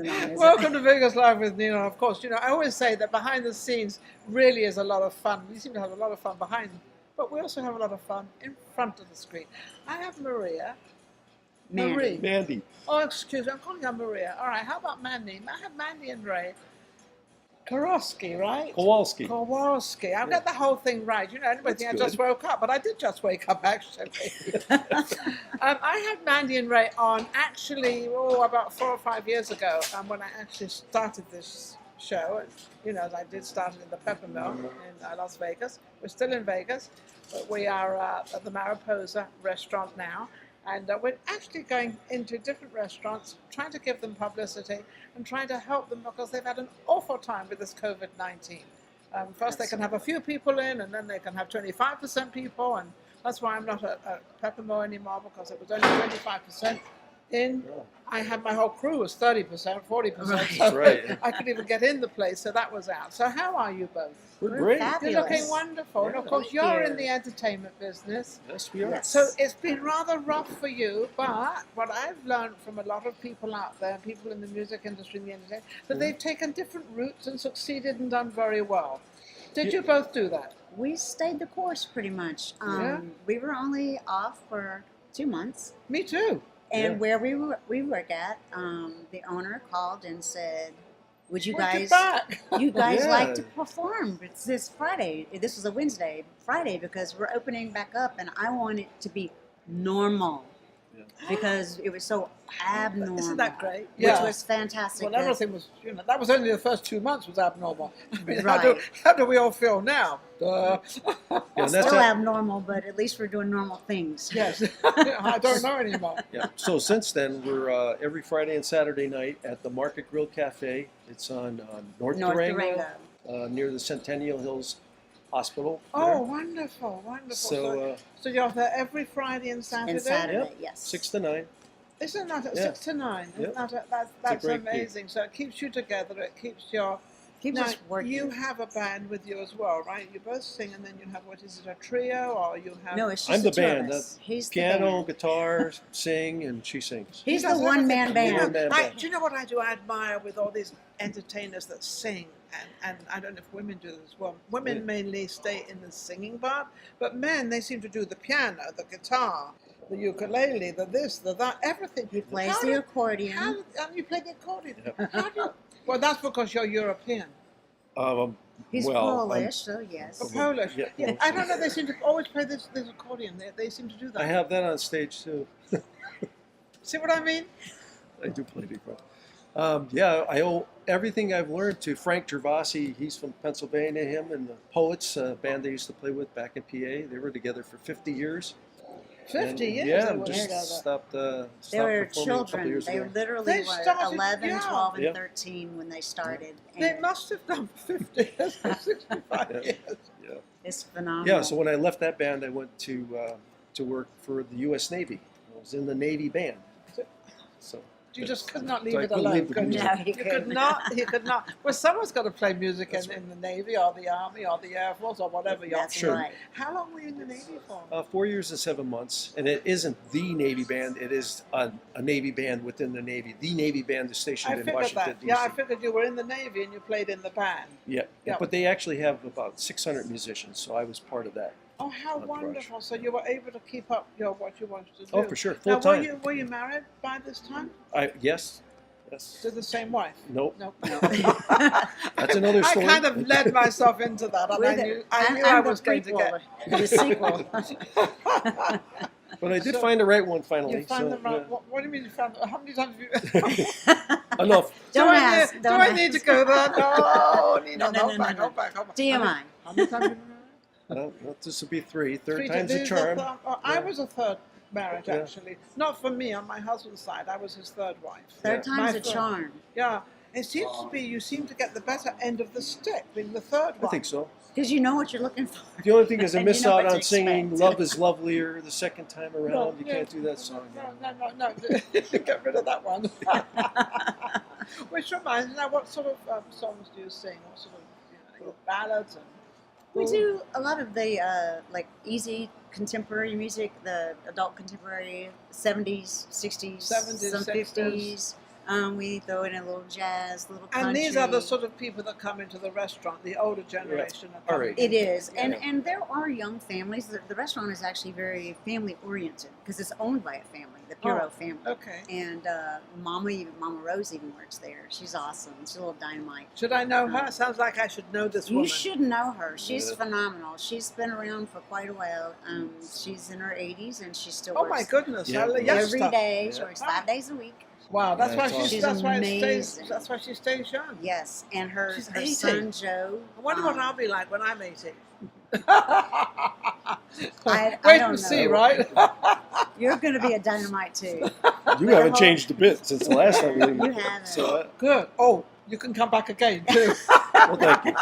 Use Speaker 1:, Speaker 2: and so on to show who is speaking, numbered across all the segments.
Speaker 1: Welcome to Vegas Live with Ninon. Of course, you know, I always say that behind the scenes really is a lot of fun. We seem to have a lot of fun behind, but we also have a lot of fun in front of the screen. I have Maria.
Speaker 2: Mandi.
Speaker 3: Mandi.
Speaker 1: Oh, excuse me, I'm calling her Maria. All right, how about Mandi? I have Mandi and Ray. Kowalski, right?
Speaker 3: Kowalski.
Speaker 1: Kowalski. I've got the whole thing right. You know, anybody think I just woke up, but I did just wake up, actually. I had Mandi and Ray on actually, about 4 or 5 years ago when I actually started this show. And, you know, I did start it in the Pepper Mill in Las Vegas. We're still in Vegas, but we are at the Mariposa restaurant now. And we're actually going into different restaurants, trying to give them publicity and trying to help them because they've had an awful time with this COVID-19. First they can have a few people in, and then they can have 25% people, and that's why I'm not at Peppermore anymore, because it was only 25% in. I had my whole crew was 30%, 40%, so
Speaker 3: right.
Speaker 1: I couldn't even get in the place, so that was out. So how are you both?
Speaker 3: We're great.
Speaker 2: Fabulous.
Speaker 1: You're looking wonderful.
Speaker 3: Yeah,
Speaker 1: and of course, you're in the entertainment business.
Speaker 3: Yes, we are.
Speaker 1: So it's been rather rough for you, but what I've learned from a lot of people out there, people in the music industry and the entertainment, that they've taken different routes and succeeded and done very well. Did you both do that?
Speaker 2: We stayed the course pretty much.
Speaker 1: Yeah.
Speaker 2: We were only off for 2 months.
Speaker 1: Me too.
Speaker 2: And where we work at, the owner called and said, would you
Speaker 1: Where'd you
Speaker 2: guys,
Speaker 1: back?
Speaker 2: you guys
Speaker 3: Yeah.
Speaker 2: like to perform? It's this Friday. This was a Friday, because we're opening back up, and I want it to be normal. Because it was so abnormal.
Speaker 1: Isn't that great?
Speaker 2: Which
Speaker 1: Yeah.
Speaker 2: was fantastic.
Speaker 1: Well, everything was, you know, that was only the first 2 months was abnormal. I mean,
Speaker 2: Right.
Speaker 1: how do we all feel now?
Speaker 3: Yeah, and that's
Speaker 2: Still
Speaker 3: it.
Speaker 2: abnormal, but at least we're doing normal things.
Speaker 1: Yes. I don't know anymore.
Speaker 3: Yeah. So since then, we're every Friday and Saturday night at the Market Grill Cafe. It's on North Durango, near the Centennial Hills Hospital.
Speaker 1: Oh,
Speaker 3: there.
Speaker 1: wonderful, wonderful.
Speaker 3: So,
Speaker 1: So you're there every Friday and Saturday?
Speaker 2: And Saturday,
Speaker 3: Yep.
Speaker 2: yes.
Speaker 3: 6 to 9.
Speaker 1: Isn't that at
Speaker 3: Yeah.
Speaker 1: 6 to 9?
Speaker 3: Yep.
Speaker 1: Isn't that's
Speaker 3: great gig.
Speaker 1: amazing. So it keeps you together. It keeps your...
Speaker 2: Keeps
Speaker 1: Now,
Speaker 2: us working.
Speaker 1: you have a band with you as well, right? You both sing, and then you have, what is it, a trio, or you have...
Speaker 2: No, it's
Speaker 3: I'm
Speaker 2: just
Speaker 3: the
Speaker 2: the two
Speaker 3: band.
Speaker 2: of us. He's the
Speaker 3: Piano,
Speaker 2: band.
Speaker 3: guitar, sing, and she sings.
Speaker 2: He's
Speaker 1: does
Speaker 2: the one-man
Speaker 1: everything. You know,
Speaker 2: band.
Speaker 3: One-man band.
Speaker 1: do you know what I do? I admire with all these entertainers that sing, and I don't know if women do this as well. Women
Speaker 3: Yeah.
Speaker 1: mainly stay in the singing part, but men, they seem to do the piano, the guitar, the ukulele, the this, the that, everything.
Speaker 2: He plays
Speaker 1: How
Speaker 2: the
Speaker 1: do-
Speaker 2: accordion.
Speaker 1: And you play the accordion.
Speaker 3: Yep.
Speaker 1: How do you, well, that's because you're European.
Speaker 2: He's
Speaker 3: well,
Speaker 2: Polish, so yes.
Speaker 1: Or Polish.
Speaker 3: Yeah,
Speaker 1: Yeah,
Speaker 3: well,
Speaker 1: I don't know, they seem to always play this accordion. They seem to do that.
Speaker 3: I have that on stage too.
Speaker 1: See what I mean?
Speaker 3: I do play the accordion. Yeah, I owe everything I've learned to Frank Gervasi. He's from Pennsylvania. Him and the Poets, band they used to play with back in PA. They were together for 50 years.
Speaker 1: 50 years
Speaker 3: Yeah,
Speaker 1: they were
Speaker 3: just
Speaker 1: together.
Speaker 3: stopped
Speaker 2: They were
Speaker 3: performing a couple
Speaker 2: children.
Speaker 3: years
Speaker 2: They
Speaker 3: ago.
Speaker 2: literally
Speaker 1: They
Speaker 2: were
Speaker 1: started
Speaker 2: 11,
Speaker 1: young.
Speaker 2: 12, and
Speaker 3: Yeah.
Speaker 2: 13 when they started.
Speaker 1: They
Speaker 2: And
Speaker 1: must have done 50 years or 65
Speaker 3: Yeah.
Speaker 1: years.
Speaker 3: Yeah.
Speaker 2: it's phenomenal.
Speaker 3: Yeah, so when I left that band, I went to work for the U.S. Navy. I was in the Navy band. So
Speaker 1: You just could not leave
Speaker 3: So I
Speaker 1: it
Speaker 3: couldn't
Speaker 1: alone,
Speaker 3: leave the
Speaker 1: could you?
Speaker 3: music.
Speaker 2: No, you
Speaker 1: You could
Speaker 2: couldn't.
Speaker 1: not. You could not. Well, someone's got to play music
Speaker 3: That's
Speaker 1: in the Navy or the Army or the Air Force or whatever you're.
Speaker 2: That's
Speaker 3: Sure.
Speaker 2: right.
Speaker 1: How long were you in the Navy for?
Speaker 3: 4 years and 7 months, and it isn't the Navy band. It is a Navy band within the Navy. The Navy band is
Speaker 1: I
Speaker 3: stationed in
Speaker 1: figured
Speaker 3: Washington,
Speaker 1: that.
Speaker 3: D.C.
Speaker 1: Yeah, I figured you were in the Navy and you played in the band.
Speaker 3: Yeah,
Speaker 1: Yeah.
Speaker 3: but they actually have about 600 musicians, so I was part of that.
Speaker 1: Oh, how
Speaker 3: Entourage.
Speaker 1: wonderful! So you were able to keep up what you wanted to do.
Speaker 3: Oh, for sure,
Speaker 1: Now,
Speaker 3: full time.
Speaker 1: were you married by this time
Speaker 3: Yes.
Speaker 1: to the same wife?
Speaker 3: Nope.
Speaker 1: No.
Speaker 3: That's another
Speaker 1: I
Speaker 3: story.
Speaker 1: kind of led myself into that, and I knew I was going to get.
Speaker 2: the sequel.
Speaker 3: But I did
Speaker 1: So,
Speaker 3: find the right one finally.
Speaker 1: You found
Speaker 3: so,
Speaker 1: the right.
Speaker 3: yeah.
Speaker 1: What do you mean you found? How many times have you?
Speaker 3: Enough.
Speaker 2: Don't ask.
Speaker 1: Do
Speaker 2: Don't
Speaker 1: I
Speaker 2: ask.
Speaker 1: need to go there? No, Nino,
Speaker 2: No,
Speaker 1: hold back, hold back, hold back.
Speaker 2: TMI.
Speaker 1: How many times have you been married?
Speaker 3: Well, this will be three. Third
Speaker 1: Three
Speaker 3: time's a
Speaker 1: times.
Speaker 3: charm.
Speaker 1: I
Speaker 3: Yeah.
Speaker 1: was a third marriage,
Speaker 3: Yeah.
Speaker 1: actually. Not for me, on my husband's side. I was his third wife.
Speaker 2: Third
Speaker 3: Yeah.
Speaker 2: time's
Speaker 1: My
Speaker 2: a
Speaker 1: third.
Speaker 2: charm.
Speaker 1: Yeah. It seems to be you seem to get the better end of the stick being the third one.
Speaker 3: I think so.
Speaker 2: Because you know what you're looking for.
Speaker 3: The only thing is I
Speaker 2: And you
Speaker 3: miss
Speaker 2: know
Speaker 3: out
Speaker 2: what to
Speaker 3: on singing
Speaker 2: expect.
Speaker 3: "Love Is Lovelier" the second time around.
Speaker 1: No,
Speaker 3: You
Speaker 1: yeah.
Speaker 3: can't do that song.
Speaker 1: No. Get rid of that one. Which reminds me, now, what sort of songs do you sing? What sort of your ballads? And
Speaker 2: We do a lot of the like easy contemporary music, the adult contemporary, 70s, 60s,
Speaker 1: 70s,
Speaker 2: some
Speaker 1: 60s.
Speaker 2: 50s. We throw in a little jazz, a little country.
Speaker 1: And these are the sort of people that come into the restaurant, the older generation.
Speaker 3: Yeah.
Speaker 1: Are coming
Speaker 3: All right.
Speaker 2: It
Speaker 1: in.
Speaker 2: is, and there are young families. The restaurant is actually very family oriented because it's owned by a family, the Pureza family.
Speaker 1: Okay.
Speaker 2: And Mama Rose even works there. She's awesome. She's a little dynamite.
Speaker 1: Should I know her? Sounds like I should know this woman.
Speaker 2: You should know her. She's
Speaker 3: Yeah.
Speaker 2: phenomenal. She's been around for quite a while. She's in her 80s and she still
Speaker 1: Oh
Speaker 2: works
Speaker 1: my goodness!
Speaker 3: Yeah.
Speaker 2: every day. She
Speaker 3: Yeah.
Speaker 2: works 5 days a week.
Speaker 1: Wow, that's
Speaker 3: Yeah,
Speaker 1: why
Speaker 3: that's awesome.
Speaker 2: She's
Speaker 1: that's why it stays.
Speaker 2: amazing.
Speaker 1: That's why she stays young.
Speaker 2: Yes, and her
Speaker 1: She's
Speaker 2: her
Speaker 1: 80.
Speaker 2: son Joe.
Speaker 1: I wonder what I'll be like when I'm 80.
Speaker 2: I
Speaker 1: Wait
Speaker 2: don't
Speaker 1: and see,
Speaker 2: know.
Speaker 1: right?
Speaker 2: You're going to be a dynamite too.
Speaker 3: You haven't changed a bit since the last time
Speaker 2: You haven't.
Speaker 3: So,
Speaker 1: Good. Oh, you can come back again too.
Speaker 3: well, thank you.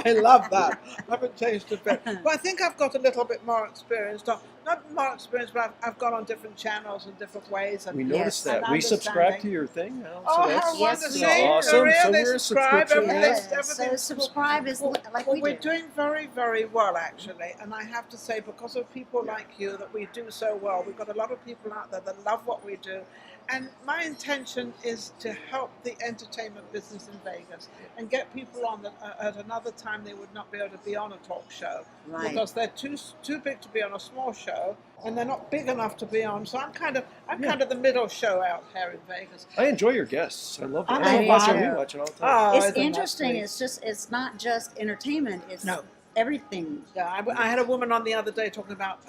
Speaker 1: I love that. I haven't changed a bit. But I think I've got a little bit more experience. Not more experience, but I've gone on different channels in different ways. And
Speaker 3: We noticed
Speaker 2: Yes.
Speaker 3: that.
Speaker 1: And
Speaker 3: We subscribe
Speaker 1: understanding.
Speaker 3: to your thing now.
Speaker 1: Oh,
Speaker 3: so
Speaker 1: how
Speaker 3: that's
Speaker 1: wonderful.
Speaker 2: yes,
Speaker 3: awesome.
Speaker 1: Maria,
Speaker 3: So
Speaker 1: they
Speaker 3: we're a
Speaker 1: subscribe,
Speaker 3: subscription.
Speaker 1: everything's-
Speaker 2: So subscribe is like
Speaker 1: Well,
Speaker 2: we
Speaker 1: we're
Speaker 2: do.
Speaker 1: doing very, very well, actually. And I have to say, because of people like you, that we do so well. We've got a lot of people out there that love what we do. And my intention is to help the entertainment business in Vegas and get people on at another time they would not be able to be on a talk show.
Speaker 2: Right.
Speaker 1: Because they're too big to be on a small show, and they're not big enough to be on. So I'm kind of the middle show out here in Vegas.
Speaker 3: I enjoy your guests. I love them.
Speaker 1: I
Speaker 3: I watch
Speaker 1: do.
Speaker 3: them. We watch it all the time.
Speaker 1: Oh,
Speaker 2: It's
Speaker 1: isn't that
Speaker 2: interesting.
Speaker 1: sweet?
Speaker 2: It's not just entertainment. It's
Speaker 1: No.
Speaker 2: everything.
Speaker 1: Yeah, I had a woman on the other day talking about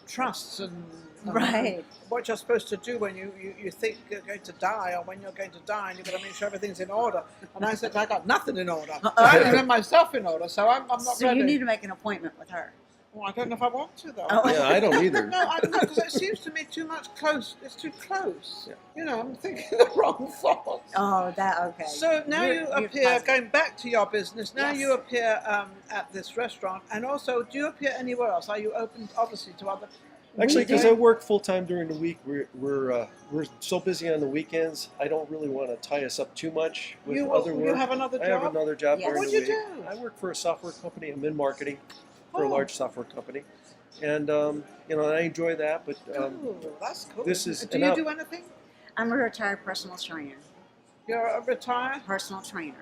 Speaker 1: trusts and
Speaker 2: Right.
Speaker 1: what you're supposed to do when you think you're going to die, or when you're going to die, and you've got to make sure everything's in order. And I said, I got nothing in order. I don't have myself in order, so I'm not
Speaker 2: So
Speaker 1: ready.
Speaker 2: you need to make an appointment with her.
Speaker 1: Well, I don't know if I want to, though.
Speaker 2: Oh.
Speaker 3: Yeah, I don't either.
Speaker 1: No, because it seems to me too much close. It's too close. You know, I'm thinking the wrong thoughts.
Speaker 2: Oh, that okay.
Speaker 1: So now
Speaker 2: You're-
Speaker 1: you
Speaker 2: you're
Speaker 1: appear,
Speaker 2: positive.
Speaker 1: going back to your business, now
Speaker 2: Yes.
Speaker 1: you appear at this restaurant, and also, do you appear anywhere else? Are you open, obviously, to other...
Speaker 3: Actually,
Speaker 2: We
Speaker 3: because
Speaker 2: do.
Speaker 3: I work full time during the week, we're so busy on the weekends. I don't really want to tie us up too much with other work.
Speaker 1: You have another
Speaker 3: I
Speaker 1: job?
Speaker 3: have another job
Speaker 2: Yes.
Speaker 3: during
Speaker 1: What'd
Speaker 3: the
Speaker 1: you
Speaker 3: week.
Speaker 1: do?
Speaker 3: I work for a software company. I'm in marketing for a
Speaker 1: Oh.
Speaker 3: large software company, and I enjoy that. But
Speaker 1: Cool, that's cool.
Speaker 3: this is-
Speaker 1: Do
Speaker 3: and
Speaker 1: you
Speaker 3: now-
Speaker 1: do anything?
Speaker 2: I'm a retired personal trainer.
Speaker 1: You're a retired
Speaker 2: Trainer.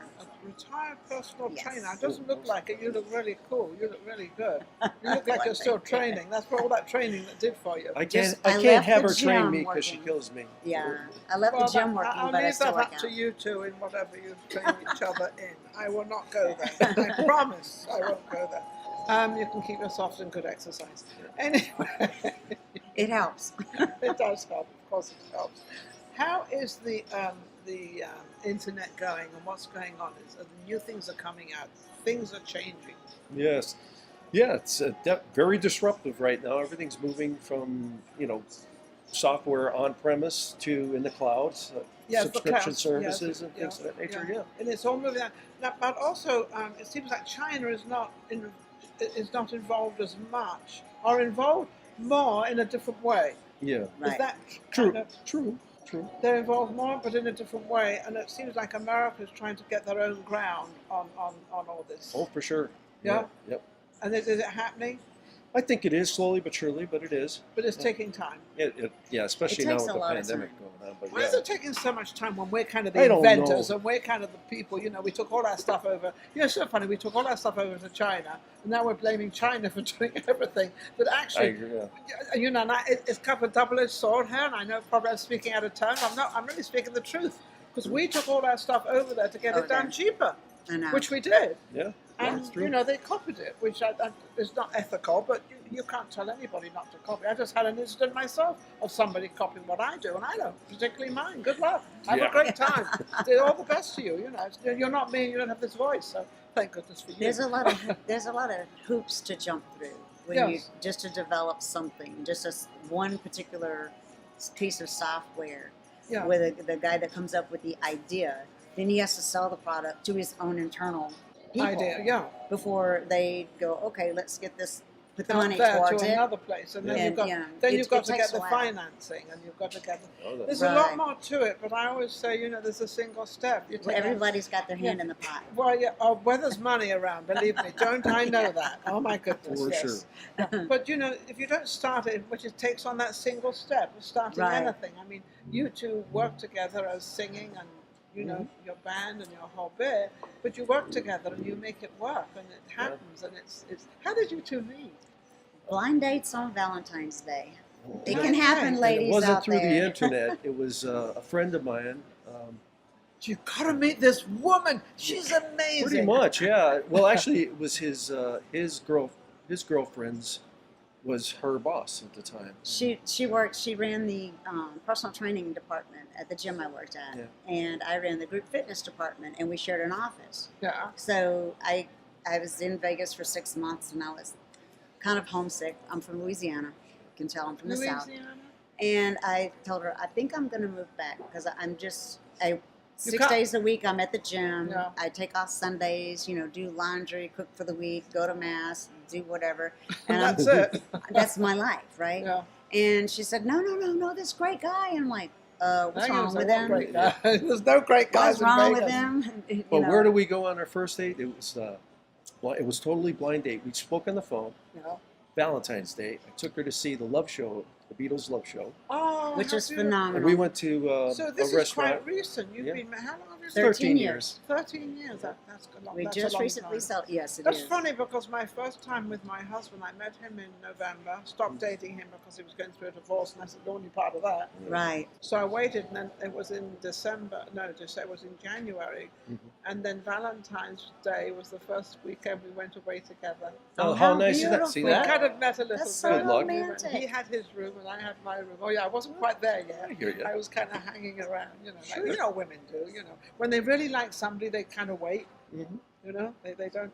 Speaker 1: personal
Speaker 2: Yes.
Speaker 1: trainer. It doesn't look like it. You look really cool. You look really good. You look like you're still training. That's what all that training that did for you.
Speaker 3: I
Speaker 2: Just-
Speaker 3: can't
Speaker 2: I
Speaker 3: can't
Speaker 2: left
Speaker 3: have
Speaker 2: the
Speaker 3: her train
Speaker 2: gym
Speaker 3: me because she
Speaker 2: working.
Speaker 3: kills me.
Speaker 2: Yeah, I left
Speaker 1: Well,
Speaker 2: the gym working,
Speaker 1: I'll
Speaker 2: but I
Speaker 1: leave
Speaker 2: still
Speaker 1: that
Speaker 2: work
Speaker 1: up
Speaker 2: out.
Speaker 1: to you two in whatever you train each other in. I will not go there. I promise I won't go there. You can keep yourself in good exercise. Anyway,
Speaker 2: It helps.
Speaker 1: it does help. Of course, it helps. How is the internet going, and what's going on? New things are coming out. Things are changing.
Speaker 3: Yes. Yeah, it's very disruptive right now. Everything's moving from, software on premise to in the clouds,
Speaker 1: Yes, the
Speaker 3: subscription
Speaker 1: clouds,
Speaker 3: services
Speaker 1: yes,
Speaker 3: and things of that nature.
Speaker 1: yeah.
Speaker 3: Yeah.
Speaker 1: And it's all moving. But also, it seems like China is not involved as much, or involved more in a different way.
Speaker 3: Yeah.
Speaker 1: Is
Speaker 2: Right.
Speaker 1: that
Speaker 3: True.
Speaker 1: kind of-
Speaker 3: True.
Speaker 1: They're involved more, but in a different way. And it seems like America is trying to get their own ground on all this.
Speaker 3: Oh, for sure.
Speaker 1: Yeah?
Speaker 3: Yep.
Speaker 1: And is it happening?
Speaker 3: I think it is slowly but surely, but it is.
Speaker 1: But it's taking time.
Speaker 3: Yeah, especially now
Speaker 2: takes
Speaker 3: with
Speaker 2: a
Speaker 3: the
Speaker 2: lot of
Speaker 3: pandemic
Speaker 2: time.
Speaker 3: going on. But
Speaker 1: Why
Speaker 3: yeah.
Speaker 1: is it taking so much time when we're kind of
Speaker 3: I
Speaker 1: the
Speaker 3: don't
Speaker 1: inventors
Speaker 3: know.
Speaker 1: and we're kind of the people? We took all our stuff over. It's so funny. We took all our stuff over to China, and now we're blaming China for doing everything. But
Speaker 3: I
Speaker 1: actually,
Speaker 3: agree. Yeah.
Speaker 1: and it's kind of a double-edged sword here. And I know probably I'm speaking out of turn. I'm really speaking the truth, because we took all our stuff over there to get it done cheaper,
Speaker 2: I know.
Speaker 1: which we did.
Speaker 3: Yeah.
Speaker 1: And
Speaker 3: That's true.
Speaker 1: they copied it, which is not ethical. But you can't tell anybody not to copy. I just had an incident myself of somebody copying what I do, and I don't particularly mind. Good luck. Have
Speaker 3: Yeah.
Speaker 1: a great time. All the best to you. You're not me. You don't have this voice. So thank goodness for you.
Speaker 2: There's a lot of hoops to jump through when you
Speaker 1: Yes.
Speaker 2: just to develop something, just one particular piece of software.
Speaker 1: Yeah.
Speaker 2: With the guy that comes up with the idea, then he has to sell the product to his own internal people
Speaker 1: idea. Yeah.
Speaker 2: before they go, okay, let's get this put the money
Speaker 1: there
Speaker 2: towards
Speaker 1: to
Speaker 2: it.
Speaker 1: another place, and then
Speaker 2: Yeah.
Speaker 1: you've got
Speaker 2: Yeah.
Speaker 1: then
Speaker 2: It-
Speaker 1: you've got
Speaker 2: it
Speaker 1: to
Speaker 2: takes
Speaker 1: get the
Speaker 2: a while.
Speaker 1: financing, and you've got to get.
Speaker 3: Oh, that's
Speaker 1: There's a lot
Speaker 2: Right.
Speaker 1: more to it, but I always say, there's a single step. You
Speaker 2: Well,
Speaker 1: take that-
Speaker 2: everybody's got their hand in the pot.
Speaker 1: Well, yeah. Oh, where there's money around, believe me, don't I know that? Oh my goodness,
Speaker 3: For
Speaker 1: yes.
Speaker 3: sure.
Speaker 1: Yeah. But if you don't start it, which it takes on that single step of starting
Speaker 2: Right.
Speaker 1: anything. I mean, you two work together as singing and your band and your whole bit, but you work together and you make it work, and it happens, and it's. How did you two meet?
Speaker 2: Blind dates on Valentine's Day. It
Speaker 1: Blind
Speaker 2: can happen,
Speaker 1: date.
Speaker 3: And
Speaker 2: ladies
Speaker 3: it wasn't
Speaker 2: out
Speaker 3: through
Speaker 2: there.
Speaker 3: the internet. It was a friend of mine.
Speaker 1: You gotta meet this woman. She's amazing.
Speaker 3: Pretty much, yeah. Well, actually, it was his girlfriend's was her boss at the time.
Speaker 2: She ran the personal training department at the gym I worked at,
Speaker 3: Yeah.
Speaker 2: and I ran the group fitness department, and we shared an office.
Speaker 1: Yeah.
Speaker 2: So I was in Vegas for 6 months, and I was kind of homesick. I'm from Louisiana. You can tell I'm from the South.
Speaker 1: Louisiana?
Speaker 2: And I told her, I think I'm going to move back because I'm just, 6
Speaker 1: can't-
Speaker 2: days a week I'm at the gym.
Speaker 1: Yeah.
Speaker 2: I take off Sundays, do laundry, cook for the week, go to mass, do whatever. And
Speaker 1: That's it.
Speaker 2: that's my life, right?
Speaker 1: Yeah.
Speaker 2: And she said, no, this great guy. And I'm like, what's
Speaker 1: Hang on a
Speaker 2: wrong with
Speaker 1: second,
Speaker 2: him?
Speaker 1: great guy. There's no great guys
Speaker 2: What's wrong
Speaker 1: in
Speaker 2: with
Speaker 1: Vegas.
Speaker 2: him? You
Speaker 3: But
Speaker 2: know.
Speaker 3: where did we go on our first date? It was totally blind date. We spoke on the phone. Valentine's Day. I took her to see the Love Show, the Beatles Love Show,
Speaker 1: Oh,
Speaker 2: Which
Speaker 1: how
Speaker 2: is
Speaker 1: beautiful.
Speaker 2: phenomenal.
Speaker 3: and we went to
Speaker 1: So
Speaker 3: a
Speaker 1: this is
Speaker 3: restaurant.
Speaker 1: quite recent. You've
Speaker 3: Yeah.
Speaker 1: been, how long have you been?
Speaker 2: 13 years.
Speaker 1: 13 years. That's a long,
Speaker 2: We
Speaker 1: that's
Speaker 2: just
Speaker 1: a long
Speaker 2: recently
Speaker 1: time.
Speaker 2: sold. Yes, it
Speaker 1: That's
Speaker 2: is.
Speaker 1: funny because my first time with my husband, I met him in November, stopped dating him because he was going through a divorce, and I said, the only part of that.
Speaker 2: Right.
Speaker 1: So I waited, and then it was in December, it was in January, and then Valentine's Day was the first weekend we went away together.
Speaker 3: Oh,
Speaker 2: how
Speaker 3: how nice is that? See
Speaker 1: We
Speaker 3: that?
Speaker 1: kind of met a little
Speaker 2: That's
Speaker 1: bit.
Speaker 2: so
Speaker 3: Good luck.
Speaker 2: romantic.
Speaker 1: He had his room and I had my room. Oh yeah, I wasn't quite there yet.
Speaker 3: I hear ya.
Speaker 1: I was kind of hanging around,
Speaker 3: Sure.
Speaker 1: like women do. When they really like somebody, they kind of wait.
Speaker 3: Mhm.
Speaker 1: They don't,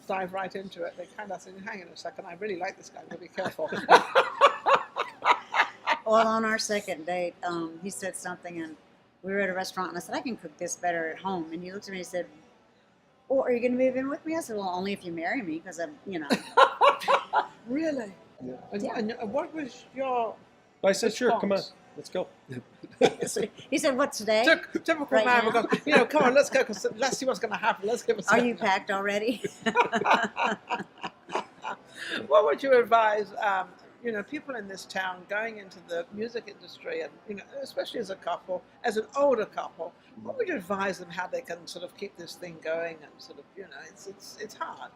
Speaker 1: dive right into it. They kind of say, "Hang on a second, I really like this guy. Gotta be careful."
Speaker 2: Well, on our second date, he said something, and we were at a restaurant, and I said, I can cook this better at home. And he looked at me and said, well, are you going to move in with me? I said, well, only if you marry me, because I'm.
Speaker 1: Really?
Speaker 3: Yeah.
Speaker 1: And what was your
Speaker 3: I said, sure, come on,
Speaker 1: response?
Speaker 3: let's go.
Speaker 2: He said, what, today?
Speaker 1: typical
Speaker 2: Right
Speaker 1: man?
Speaker 2: now?
Speaker 1: Because come on, let's go. Because let's see what's going to happen. Let's give us.
Speaker 2: Are you packed already?
Speaker 1: What would you advise, people in this town going into the music industry, and especially as a couple, as an older couple, what would you advise them how they can sort of keep this thing going and sort of, it's hard.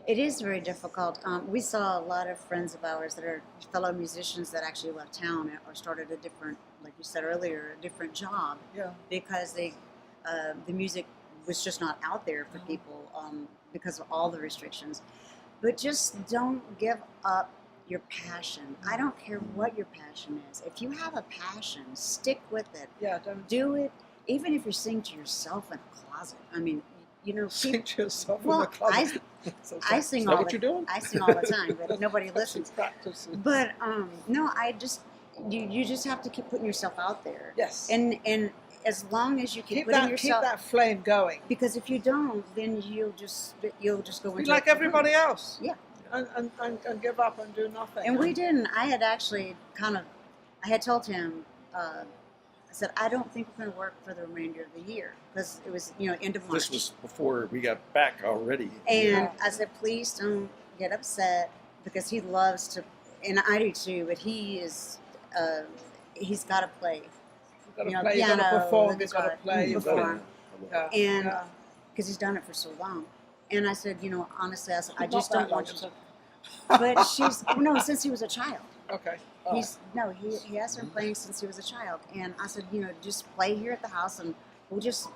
Speaker 2: It is very difficult. We saw a lot of friends of ours that are fellow musicians that actually left town or started a different, like you said earlier, a different job
Speaker 1: Yeah.
Speaker 2: because the music was just not out there for people because of all the restrictions. But just don't give up your passion. I don't care what your passion is. If you have a passion, stick with it.
Speaker 1: Yeah, don't
Speaker 2: Do it, even if you sing to yourself in a closet. I mean,
Speaker 1: sing to yourself in
Speaker 2: well,
Speaker 1: the closet.
Speaker 2: I sing
Speaker 3: Is that
Speaker 2: all
Speaker 3: what
Speaker 2: the
Speaker 3: you're doing?
Speaker 2: I sing all the time, but nobody listens.
Speaker 1: Practice.
Speaker 2: But no, you just have to keep putting yourself out there.
Speaker 1: Yes.
Speaker 2: And as long as you keep
Speaker 1: keep
Speaker 2: putting
Speaker 1: that
Speaker 2: yourself,
Speaker 1: keep that flame going.
Speaker 2: because if you don't, then you'll just go
Speaker 1: Be
Speaker 2: into
Speaker 1: like everybody else.
Speaker 2: Yeah.
Speaker 1: And give up and do nothing.
Speaker 2: And we didn't. I had actually I had told him, I said, I don't think we're going to work for the remainder of the year because it was, end of March.
Speaker 3: This was before we got back already.
Speaker 2: And
Speaker 1: Yeah.
Speaker 2: I said, please don't get upset because he loves to, and I do too, but he's got to play.
Speaker 1: You've got to
Speaker 2: you know,
Speaker 1: play, you've got to
Speaker 2: piano,
Speaker 1: perform,
Speaker 2: the
Speaker 1: you've got to
Speaker 2: guitar,
Speaker 1: play, you've got
Speaker 2: perform.
Speaker 1: to. Yeah.
Speaker 2: And
Speaker 1: yeah.
Speaker 2: because he's done it for so long. And I said, honestly, I said, I
Speaker 1: Not
Speaker 2: just
Speaker 1: that
Speaker 2: don't want
Speaker 1: long,
Speaker 2: you to. But since he was a child.
Speaker 1: Okay.
Speaker 2: He has been playing since he was a child. And I said, just play here at the house and we'll just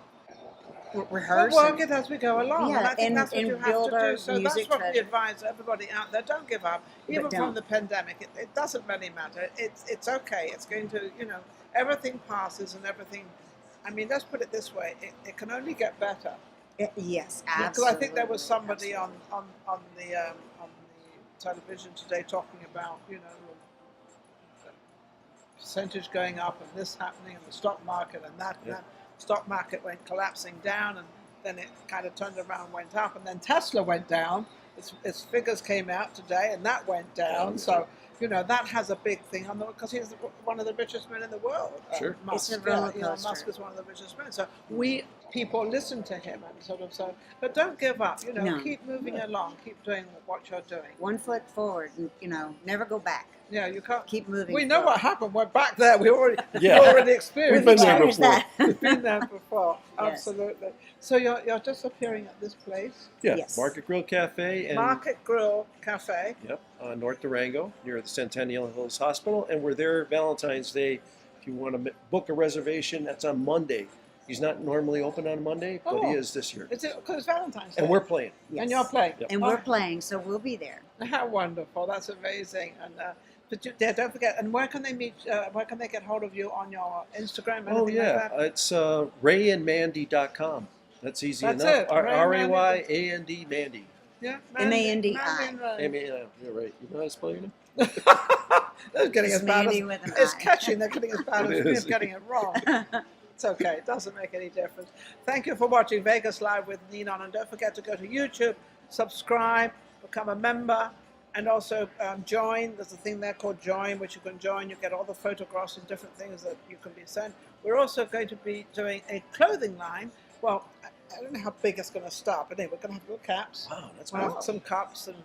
Speaker 2: rehearse.
Speaker 1: We'll work it as we go along.
Speaker 2: Yeah,
Speaker 1: and I think
Speaker 2: and-
Speaker 1: that's what
Speaker 2: and
Speaker 1: you have
Speaker 2: build
Speaker 1: to
Speaker 2: our
Speaker 1: do. So that's
Speaker 2: music
Speaker 1: what we
Speaker 2: treasure.
Speaker 1: advise everybody out there. Don't give up. Even
Speaker 2: But
Speaker 1: from
Speaker 2: don't.
Speaker 1: the pandemic, it doesn't really matter. It's okay. It's going to, everything passes and everything. I mean, let's put it this way. It can only get better.
Speaker 2: Yes,
Speaker 1: Because
Speaker 2: absolutely.
Speaker 1: I think there was somebody on the television today talking about, the percentage going up and this happening and the stock market and that.
Speaker 3: Yeah.
Speaker 1: And that stock market went collapsing down and then it kind of turned around and went up and then Tesla went down His figures came out today, and that went down. So, you know, that has a big thing on the, because he's one of the richest men in the world.
Speaker 3: Sure.
Speaker 1: Musk,
Speaker 2: It's a roller
Speaker 1: you know,
Speaker 2: coaster.
Speaker 1: Musk is one of the richest men. So people listen to him and sort of so, but don't give up. You know,
Speaker 2: No.
Speaker 1: keep moving along, keep doing what you're doing.
Speaker 2: 1 foot forward, and, you know, never go back.
Speaker 1: Yeah, you can't.
Speaker 2: Keep moving.
Speaker 1: We know
Speaker 2: forward.
Speaker 1: what happened. We're back there. We already
Speaker 3: Yeah.
Speaker 1: already experienced
Speaker 3: We've been there
Speaker 1: that.
Speaker 3: before.
Speaker 2: That.
Speaker 1: Been there before.
Speaker 2: Yes.
Speaker 1: Absolutely. So you're just appearing at this place,
Speaker 3: Yeah,
Speaker 2: Yes.
Speaker 3: Market Grill Cafe and
Speaker 1: Market Grill Cafe.
Speaker 3: yep, North Durango near the Centennial Hills Hospital, and we're there Valentine's Day. If you want to book a reservation, that's on Monday. He's not normally open on Monday, but he
Speaker 1: Oh.
Speaker 3: is this year.
Speaker 1: Is it because it's Valentine's Day?
Speaker 3: And we're playing.
Speaker 2: Yes.
Speaker 1: And you're playing.
Speaker 3: Yep.
Speaker 2: And we're playing, so we'll be there.
Speaker 1: How wonderful! That's amazing. And but yeah, don't forget. And where can they meet? Where can they get hold of you on your Instagram?
Speaker 3: Oh
Speaker 1: Anything
Speaker 3: yeah,
Speaker 1: like that?
Speaker 3: it's rayandmandy.com. That's easy
Speaker 1: That's
Speaker 3: enough.
Speaker 1: it,
Speaker 3: R-A-Y-A-N-D Mandy.
Speaker 1: Yeah.
Speaker 2: M-A-N-D-I.
Speaker 1: Mandy and
Speaker 3: I mean, you're right. You know how to spell your name?
Speaker 1: They're getting
Speaker 2: It's
Speaker 1: as bad as
Speaker 2: Mandy with an
Speaker 1: it's
Speaker 2: I.
Speaker 1: catching. They're getting as bad
Speaker 3: It
Speaker 1: as me
Speaker 3: is.
Speaker 1: of getting it wrong. It's okay. It doesn't make any difference. Thank you for watching Vegas Live with Ninon, and don't forget to go to YouTube, subscribe, become a member, and also join. There's a thing there called Join, which you can join. You get all the photographs and different things that you can be sent. We're also going to be doing a clothing line. Well, I don't know how big it's going to start, but anyway, we're going to have little caps.
Speaker 3: Wow, that's
Speaker 1: Well,
Speaker 3: cool.
Speaker 1: some cups and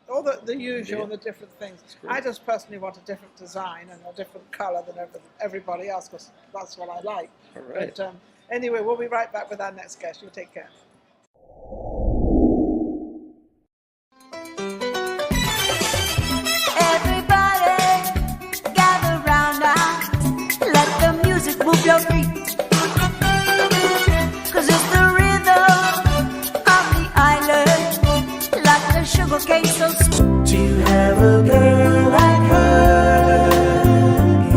Speaker 1: all the usual,
Speaker 3: Yeah.
Speaker 1: the different things.
Speaker 3: great.
Speaker 1: I just personally want a different design and a different color than everybody else, because that's what I like.
Speaker 3: All right.
Speaker 1: But anyway, we'll be right back with our next guest. You take care.
Speaker 4: Everybody gather round now. Let the music move your feet. 'Cause it's the rhythm of the island. Like the sugar cane so sweet. To have a girl like her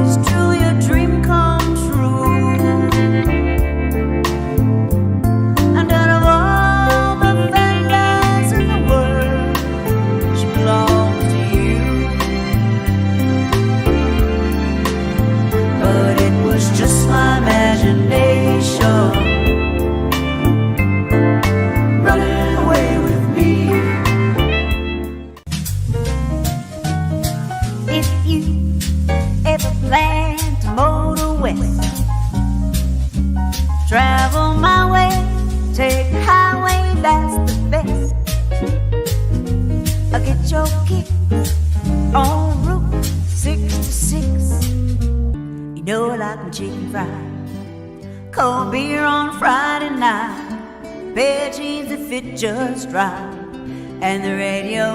Speaker 4: is true, your dream come true. And out of all the fellas in the world, she belongs to you. But it was just my imagination running away with me. If you ever plan to motor west, travel my way, take the highway, that's the best. I'll get your kicks on Route 66. You know I like my chicken fried, cold beer on Friday night, pair of jeans that fit just right, and the radio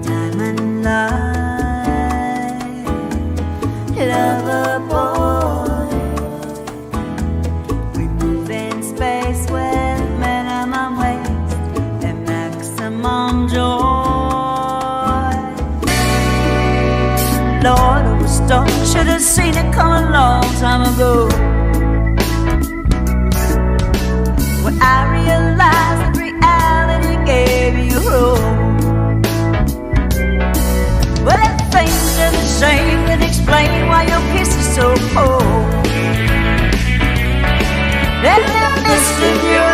Speaker 4: Diamond light, lover boy, we move in space with minimum waste and maximum joy. Lord, I was stoned, should have seen it come a long time ago. When I realized that reality gave you hope. Well, that thing's just a shame, can explain why your kiss is so cold. Let the mist in your